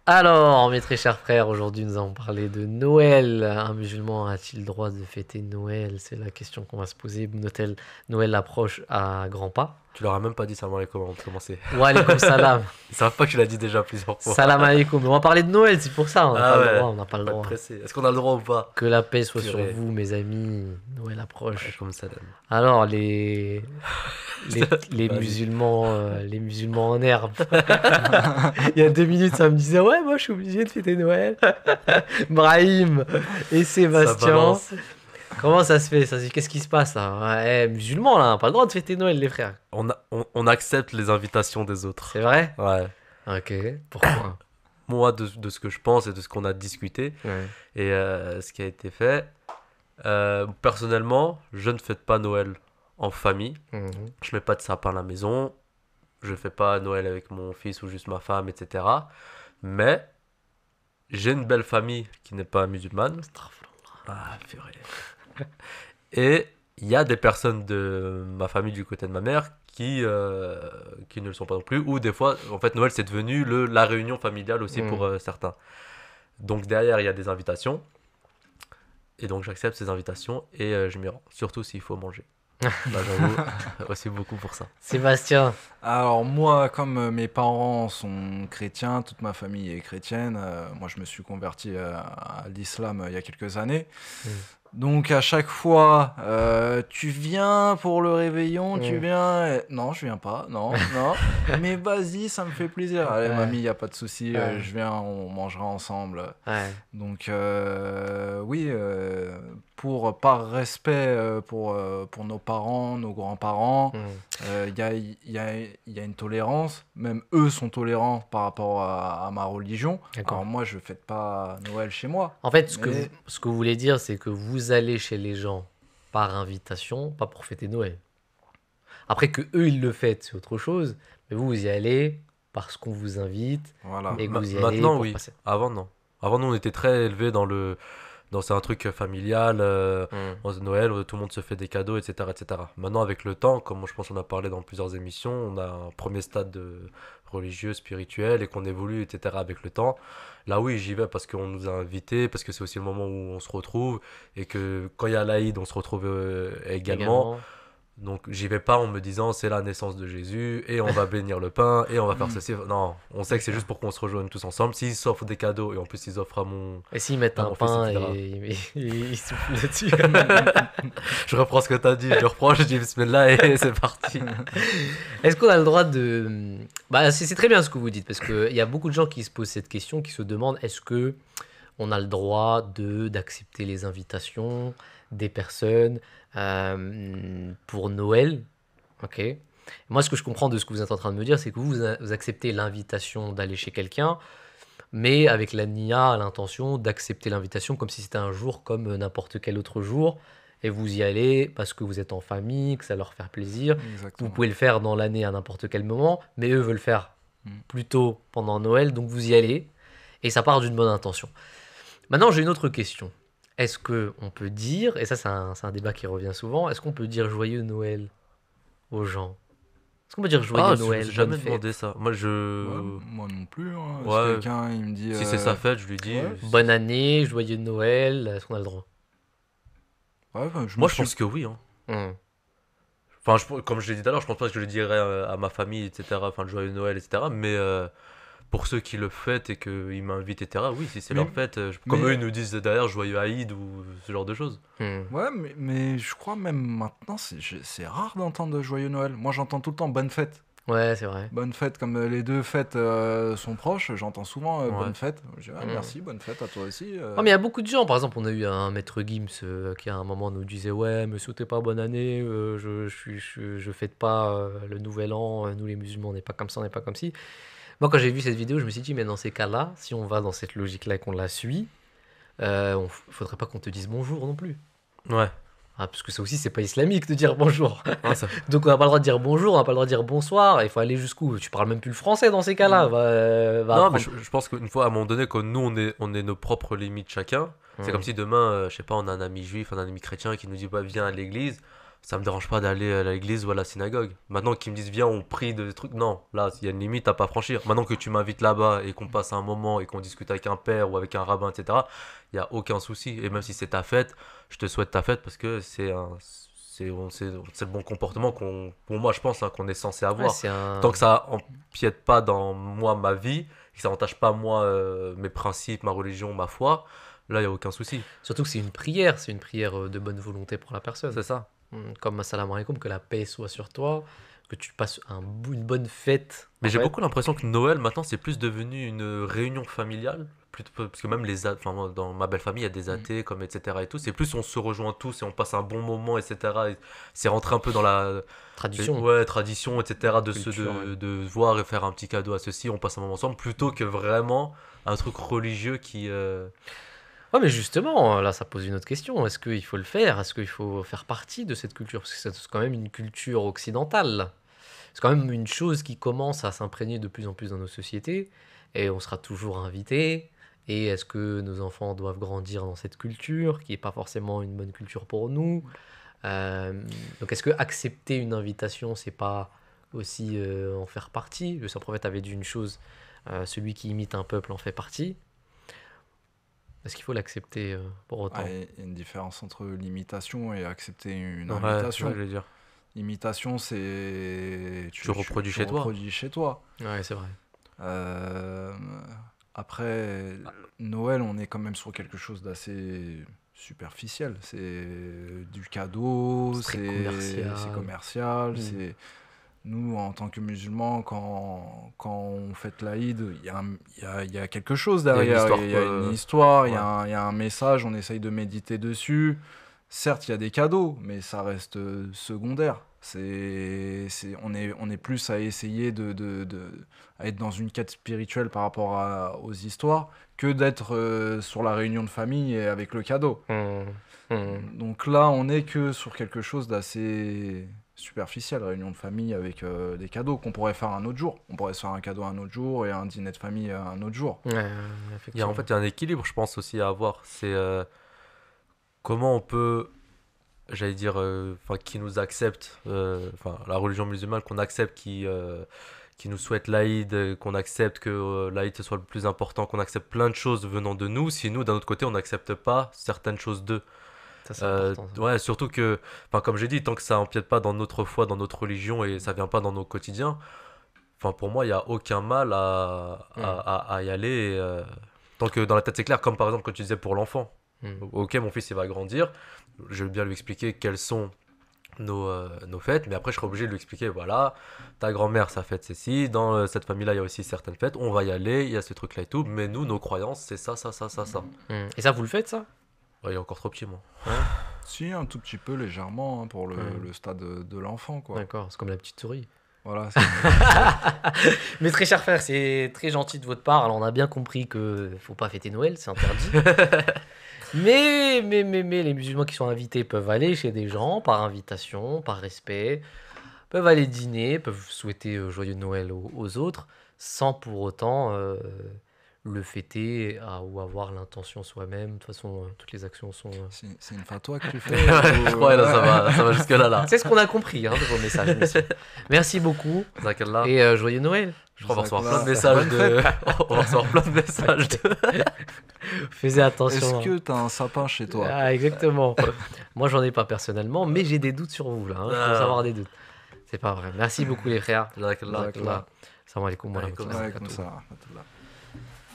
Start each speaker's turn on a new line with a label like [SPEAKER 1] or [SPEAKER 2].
[SPEAKER 1] Alors, mes très chers frères, aujourd'hui nous allons parler de Noël. Un musulman a-t-il le droit de fêter Noël? C'est la question qu'on va se poser. Noël approche à grands pas.
[SPEAKER 2] Tu leur as même pas dit salam alaikum avant de commencer.
[SPEAKER 1] Wa alaikum salam.
[SPEAKER 2] Ils savent pas que tu l'as dit déjà plusieurs fois.
[SPEAKER 1] Salam alaikum. On va parler de Noël, c'est pour ça. On n'a
[SPEAKER 2] Ah
[SPEAKER 1] pas le
[SPEAKER 2] ouais,
[SPEAKER 1] droit. On n'a pas le
[SPEAKER 2] Pas de
[SPEAKER 1] droit.
[SPEAKER 2] presser. Est-ce qu'on a le droit ou pas?
[SPEAKER 1] Que la paix soit sur
[SPEAKER 2] Purée.
[SPEAKER 1] vous, mes amis. Noël approche.
[SPEAKER 2] Comme salam.
[SPEAKER 1] Alors, les musulmans en herbe. Il y a 2 minutes, ça me disait ouais, moi je suis obligé de fêter Noël. Brahim et
[SPEAKER 2] Ça
[SPEAKER 1] Sébastien.
[SPEAKER 2] balance.
[SPEAKER 1] Comment ça se fait ça? Qu'est-ce qui se passe là? Ouais, musulmans là, on n'a pas le droit de fêter Noël, les frères.
[SPEAKER 2] On accepte les invitations des autres.
[SPEAKER 1] C'est vrai?
[SPEAKER 2] Ouais.
[SPEAKER 1] Ok. Pourquoi?
[SPEAKER 2] Moi, de ce que je pense et de ce qu'on a discuté
[SPEAKER 1] Ouais.
[SPEAKER 2] et ce qui a été fait, personnellement, je ne fête pas Noël en famille.
[SPEAKER 1] Mhm.
[SPEAKER 2] Je mets pas de sapin à la maison. Je fais pas Noël avec mon fils ou juste ma femme, etc. Mais j'ai une belle famille qui n'est pas musulmane. Ah, purée. Et il y a des personnes de ma famille du côté de ma mère qui ne le sont pas non plus. Ou des fois, en fait, Noël c'est devenu la réunion familiale aussi pour certains. Donc derrière, il y a des invitations. Et donc j'accepte ces invitations et je m'y rends. Surtout s'il faut manger. Là, j'avoue, aussi beaucoup pour ça.
[SPEAKER 1] Sébastien.
[SPEAKER 3] Alors moi, comme mes parents sont chrétiens, toute ma famille est chrétienne, moi je me suis converti à l'islam il y a quelques années.
[SPEAKER 1] Mm.
[SPEAKER 3] Donc à chaque fois, tu viens pour le réveillon, tu
[SPEAKER 1] Mm.
[SPEAKER 3] viens... Non, je viens pas, non, non. Mais vas-y, ça me fait plaisir. Allez,
[SPEAKER 1] Ouais.
[SPEAKER 3] mamie, il n'y a pas de souci,
[SPEAKER 1] Ouais.
[SPEAKER 3] je viens, on mangera ensemble.
[SPEAKER 1] Ouais.
[SPEAKER 3] Donc oui, par respect pour nos parents, nos grands-parents,
[SPEAKER 1] Mm.
[SPEAKER 3] il y a une tolérance. Même eux sont tolérants par rapport à ma religion.
[SPEAKER 1] D'accord.
[SPEAKER 3] Alors moi, je fête pas Noël chez moi.
[SPEAKER 1] En fait,
[SPEAKER 3] Mais-
[SPEAKER 1] ce que vous voulez dire, c'est que vous allez chez les gens par invitation, pas pour fêter Noël. Après que eux ils le fêtent, c'est autre chose. Mais vous y allez parce qu'on vous invite
[SPEAKER 3] Voilà.
[SPEAKER 1] et que
[SPEAKER 2] Ma-
[SPEAKER 1] vous y allez
[SPEAKER 2] maintenant,
[SPEAKER 1] pour
[SPEAKER 2] oui.
[SPEAKER 1] passer.
[SPEAKER 2] Avant, non. Avant, nous, on était très élevés c'est un truc familial. Noël, tout le monde se fait des cadeaux, etc., etc. Maintenant, avec le temps, comme je pense qu'on a parlé dans plusieurs émissions, on a un premier stade religieux, spirituel, et qu'on évolue, etc. avec le temps. Là, oui, j'y vais parce qu'on nous a invités, parce que c'est aussi le moment où on se retrouve, et que quand il y a l'Aïd, on se retrouve également. Donc, j'y vais pas en me disant c'est la naissance de Jésus, et on va bénir le pain, et on va faire ceci. Non, on sait que c'est juste pour qu'on se rejoigne tous ensemble. S'ils s'offrent des cadeaux, et en plus, ils offrent à mon...
[SPEAKER 1] Et s'ils mettent
[SPEAKER 2] Ah,
[SPEAKER 1] un
[SPEAKER 2] mon fils,
[SPEAKER 1] pain
[SPEAKER 2] etc.
[SPEAKER 1] et ils soufflent dessus.
[SPEAKER 2] Je reprends ce que t'as dit, je reprends, je dis bismillah, et c'est parti.
[SPEAKER 1] Est-ce qu'on a le droit de... Bah, c'est très bien ce que vous dites, parce qu'il y a beaucoup de gens qui se posent cette question, qui se demandent est-ce que on a le droit d'accepter les invitations des personnes pour Noël? Ok. Moi, ce que je comprends de ce que vous êtes en train de me dire, c'est que vous acceptez l'invitation d'aller chez quelqu'un, mais avec la nia, l'intention d'accepter l'invitation comme si c'était un jour comme n'importe quel autre jour, et vous y allez parce que vous êtes en famille, que ça leur fait plaisir. Vous
[SPEAKER 3] Exactement.
[SPEAKER 1] pouvez le faire dans l'année à n'importe quel moment, mais eux veulent faire
[SPEAKER 3] Mm.
[SPEAKER 1] plutôt pendant Noël, donc vous y allez, et ça part d'une bonne intention. Maintenant, j'ai une autre question. Est-ce que on peut dire, et ça c'est un débat qui revient souvent, est-ce qu'on peut dire joyeux Noël aux gens? Est-ce qu'on peut dire joyeux
[SPEAKER 2] Ah, je me
[SPEAKER 1] Noël,
[SPEAKER 2] suis jamais
[SPEAKER 1] bonne fête?
[SPEAKER 2] demandé ça. Moi,
[SPEAKER 3] Ouais, moi non plus. Hein. Si
[SPEAKER 2] Ouais.
[SPEAKER 3] quelqu'un il me dit...
[SPEAKER 2] Si c'est sa fête, je lui dis.
[SPEAKER 3] ouais.
[SPEAKER 1] Bonne année, joyeux Noël, est-ce qu'on a le droit?
[SPEAKER 3] Ouais, enfin,
[SPEAKER 2] Moi, je pense que oui. Hein.
[SPEAKER 1] Hmm.
[SPEAKER 2] Enfin, comme je l'ai dit tout à l'heure, je pense pas que je le dirais à ma famille, etc. Enfin, le joyeux Noël, etc. Mais pour ceux qui le fêtent et qu'ils m'invitent, etc. Oui, si c'est
[SPEAKER 3] Mais-
[SPEAKER 2] leur fête. Comme
[SPEAKER 3] mais-
[SPEAKER 2] eux, ils nous disent derrière joyeux Aïd ou ce genre de choses.
[SPEAKER 1] Hmm.
[SPEAKER 3] Ouais, mais je crois même maintenant, c'est rare d'entendre Joyeux Noël. Moi, j'entends tout le temps Bonne Fête.
[SPEAKER 1] Ouais, c'est vrai.
[SPEAKER 3] Bonne Fête, comme les deux fêtes sont proches, j'entends souvent
[SPEAKER 2] Ouais.
[SPEAKER 3] Bonne Fête. Je dis, ah,
[SPEAKER 1] Mm.
[SPEAKER 3] merci, bonne fête à toi aussi.
[SPEAKER 1] Ouais, mais il y a beaucoup de gens, par exemple, on a eu un maître Gims qui à un moment nous disait ouais, me souhaitez pas bonne année, je fête pas le nouvel an, nous les musulmans on n'est pas comme ça, on n'est pas comme ci. Moi quand j'ai vu cette vidéo, je me suis dit mais dans ces cas-là, si on va dans cette logique-là et qu'on la suit, faudrait pas qu'on te dise bonjour non plus.
[SPEAKER 2] Ouais.
[SPEAKER 1] Ah, parce que ça aussi c'est pas islamique de dire bonjour.
[SPEAKER 2] Ah, ça-
[SPEAKER 1] Donc on n'a pas le droit de dire bonjour, on n'a pas le droit de dire bonsoir, il faut aller jusqu'où? Tu parles même plus le français dans ces cas-là. Va
[SPEAKER 2] Non, mais
[SPEAKER 1] apprendre-
[SPEAKER 2] je pense qu'une fois, à un moment donné, quand nous, on est nos propres limites chacun, c'est
[SPEAKER 1] Mm.
[SPEAKER 2] comme si demain, je sais pas, on a un ami juif, on a un ami chrétien qui nous dit, bah, viens à l'église. ça me dérange pas d'aller à l'église ou à la synagogue. Maintenant qu'ils me disent viens on prie de trucs, non, là il y a une limite à pas franchir. Maintenant que tu m'invites là-bas et qu'on passe un moment et qu'on discute avec un père ou avec un rabbin, etc., il y a aucun souci. Et même si c'est ta fête, je te souhaite ta fête parce que c'est le bon comportement qu'on, pour moi je pense hein, qu'on est censé
[SPEAKER 1] Ouais,
[SPEAKER 2] avoir.
[SPEAKER 1] c'est un...
[SPEAKER 2] Tant que ça empiète pas dans moi ma vie, que ça entache pas moi mes principes, ma religion, ma foi, là il y a aucun souci.
[SPEAKER 1] Surtout que c'est une prière de bonne volonté pour la personne.
[SPEAKER 2] C'est ça.
[SPEAKER 1] Comme assalamu alaikum, que la paix soit sur toi, que tu passes une bonne fête.
[SPEAKER 2] Mais
[SPEAKER 1] en
[SPEAKER 2] j'ai
[SPEAKER 1] fait.
[SPEAKER 2] beaucoup l'impression que Noël, maintenant, c'est plus devenu une réunion familiale. Parce que même enfin, moi, dans ma belle famille, il y a des athées, comme etc. et tout. C'est plus on se rejoint tous et on passe un bon moment, etc. Et c'est rentré un peu dans la
[SPEAKER 1] Tradition.
[SPEAKER 2] ouais, tradition, etc.
[SPEAKER 1] Culture, ouais.
[SPEAKER 2] De voir et faire un petit cadeau à ceux-ci. On passe un moment ensemble plutôt que vraiment un truc religieux qui.
[SPEAKER 1] Ouais, mais justement, là, ça pose une autre question. Est-ce qu'il faut le faire? Est-ce qu'il faut faire partie de cette culture? Parce que c'est quand même une culture occidentale. C'est quand même une chose qui commence à s'imprégner de plus en plus dans nos sociétés. Et on sera toujours invité. Et est-ce que nos enfants doivent grandir dans cette culture, qui n'est pas forcément une bonne culture pour nous? Donc, est-ce que accepter une invitation, c'est pas aussi en faire partie? Le Saint-Prophète avait dit une chose, celui qui imite un peuple en fait partie. Est-ce qu'il faut l'accepter pour autant?
[SPEAKER 3] Il y a une différence entre l'imitation et accepter une
[SPEAKER 2] Ouais,
[SPEAKER 3] invitation.
[SPEAKER 2] ouais, je veux dire.
[SPEAKER 3] Imitation, c'est...
[SPEAKER 2] Tu reproduis chez toi.
[SPEAKER 3] reproduis chez toi.
[SPEAKER 1] Ouais, c'est vrai.
[SPEAKER 3] Euh, Après, Noël, on est quand même sur quelque chose d'assez superficiel. C'est du cadeau,
[SPEAKER 1] C'est très commercial.
[SPEAKER 3] c'est commercial.
[SPEAKER 1] Mm.
[SPEAKER 3] C'est... Nous, en tant que musulmans, quand on fête l'Aïd, il y a quelque chose
[SPEAKER 2] Il y a une
[SPEAKER 3] derrière.
[SPEAKER 2] histoire,
[SPEAKER 3] Il y a
[SPEAKER 2] quoi.
[SPEAKER 3] une histoire, il y
[SPEAKER 2] Ouais.
[SPEAKER 3] a il y a un message, on essaye de méditer dessus. Certes, il y a des cadeaux, mais ça reste secondaire. On est plus à essayer à être dans une quête spirituelle par rapport aux histoires que d'être sur la réunion de famille et avec le cadeau. Donc là, on est que sur quelque chose d'assez superficiel, réunion de famille avec des cadeaux qu'on pourrait faire un autre jour. On pourrait se faire un cadeau un autre jour et un dîner de famille un autre jour.
[SPEAKER 1] Ouais,
[SPEAKER 2] Il y a,
[SPEAKER 1] effectivement.
[SPEAKER 2] en fait, il y a un équilibre, je pense, aussi à avoir. C'est comment on peut, j'allais dire, enfin, qui nous accepte, enfin, la religion musulmane, qu'on accepte, qui nous souhaite l'Aïd, qu'on accepte que l'Aïd ce soit le plus important, qu'on accepte plein de choses venant de nous, si nous, d'un autre côté, on n'accepte pas certaines choses d'eux.
[SPEAKER 1] Ça, c'est important. Ça.
[SPEAKER 2] Ouais, surtout que, enfin, comme j'ai dit, tant que ça empiète pas dans notre foi, dans notre religion et ça vient pas dans nos quotidiens, enfin, pour moi, il n'y a aucun mal à y aller. Tant que dans la tête c'est clair, comme par exemple quand tu disais pour l'enfant. Ok, mon fils il va grandir, je vais bien lui expliquer quelles sont nos fêtes, mais après je serai obligé de lui expliquer voilà, ta grand-mère sa fête c'est ci, dans cette famille-là il y a aussi certaines fêtes, on va y aller, il y a ce truc-là et tout, mais nous, nos croyances c'est ça.
[SPEAKER 1] Et ça, vous le faites, ça?
[SPEAKER 2] Ouais, il est encore trop petit, moi.
[SPEAKER 3] Si, un tout petit peu, légèrement, hein, pour le stade de l'enfant, quoi.
[SPEAKER 1] D'accord, c'est comme la petite souris.
[SPEAKER 3] Voilà.
[SPEAKER 1] Mais très cher frère, c'est très gentil de votre part. Alors on a bien compris que faut pas fêter Noël, c'est interdit. mais les musulmans qui sont invités peuvent aller chez des gens par invitation, par respect, peuvent aller dîner, peuvent souhaiter joyeux Noël aux autres, sans pour autant le fêter ou avoir l'intention soi-même. De toute façon, toutes les actions sont...
[SPEAKER 3] C'est une fatwa que tu fais.
[SPEAKER 2] Je crois, là, ça va jusque-là, là.
[SPEAKER 1] C'est ce qu'on a compris hein, de vos messages, messieurs. Merci beaucoup
[SPEAKER 2] Zakallah.
[SPEAKER 1] et joyeux Noël.
[SPEAKER 2] Je crois qu'on va recevoir
[SPEAKER 3] Zakallah.
[SPEAKER 2] plein de messages de. On va recevoir plein de messages de.
[SPEAKER 1] Faites attention.
[SPEAKER 3] Est-ce
[SPEAKER 1] hein.
[SPEAKER 3] que tu as un sapin chez toi?
[SPEAKER 1] Ah, exactement. Moi, j'en ai pas personnellement, mais j'ai des doutes sur vous là. Hein. Je commence à avoir des doutes. C'est pas vrai. Merci beaucoup les frères.
[SPEAKER 2] Zakallah.
[SPEAKER 1] Salam alaikum wa
[SPEAKER 2] Alaikum
[SPEAKER 1] rahmatullah.
[SPEAKER 3] Ouais, comme ça.